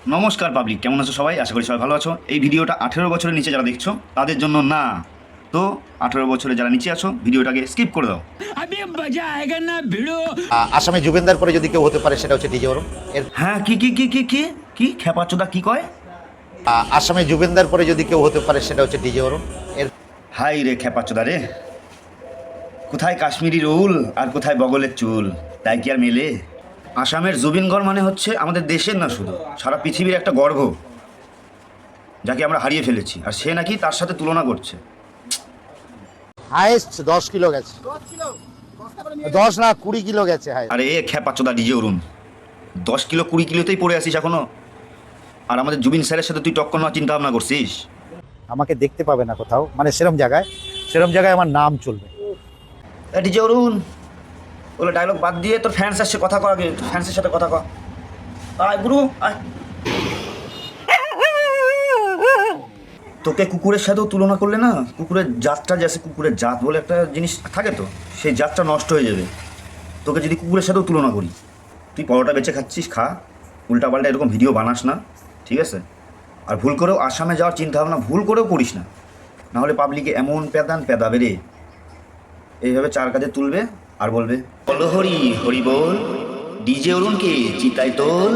নমস্কার পাবলিক, কেমন আছো সবাই? আশা করি সবাই ভালো আছো। এই ভিডিওটা 18 বছরের নিচে যারা দেখছো তাদের জন্য না, তো 18 বছরে যারা নিচে আছো ভিডিওটাকে স্কিপ করে দাও। अभी मजा आएगा ना भिड़ो। আসামে জুবেনদার পরে যদি কেউ হতে পারে সেটা হচ্ছে ডিজে ওরম। এর হ্যাঁ, কি কি কি কি কি কি খেপাচোদা কি কয়? আসামে জুবেনদার পরে যদি কেউ হতে পারে সেটা হচ্ছে ডিজে ওরম। এর হাই রে খেপাচোদা রে, কোথায় কাশ্মীরি রুল আর কোথায় বগলের চুল, তাই কি আর মেলে? আসামের জুবিনগড় মানে হচ্ছে আমাদের দেশের না, শুধু সারা পৃথিবীর একটা গর্ব, যাকে আমরা হারিয়ে ফেলেছি, আর সে নাকি তার সাথে তুলনা করছে। হাইস্ট 10 কিলো গেছে, 10 না 20 কিলো গেছে। হাই আরে এ খেপাচোদা ডিজে অরুণ, 10 কিলো 20 কিলোতেই পড়ে আসিস এখনো, আর আমাদের জুবিন স্যারের সাথে তুই টক্কর নেওয়ার চিন্তা ভাবনা করছিস? আমাকে দেখতে পাবে না কোথাও, মানে সেরম জায়গায় আমার নাম চলবে। ডিজে অরুণ, ওগুলো ডায়লগ বাদ দিয়ে তোর ফ্যান্স আসছে, কথা কর আগে, ফ্যান্সের সাথে কথা কর। আয় গুরু আয়। তোকে কুকুরের সাথেও তুলনা করলে না, কুকুরের জাতটা, যে কুকুরের জাত বলে একটা জিনিস থাকে, তো সেই জাতটা নষ্ট হয়ে যাবে। তোকে যদি কুকুরের সাথেও তুলনা করি, তুই পরোটা বেঁচে খাচ্ছিস, খা, উল্টাপাল্টা এরকম ভিডিও বানাস না, ঠিক আছে? আর ভুল করেও আসামে যাওয়ার চিন্তা ভাবনা ভুল করেও করিস না, নাহলে পাবলিকে এমন পেদাবে রে, এইভাবে চার কাঁধে তুলবে আর বলবে বলো হরি হরি বল, ডিজে অরুণকে চিতাই তোল।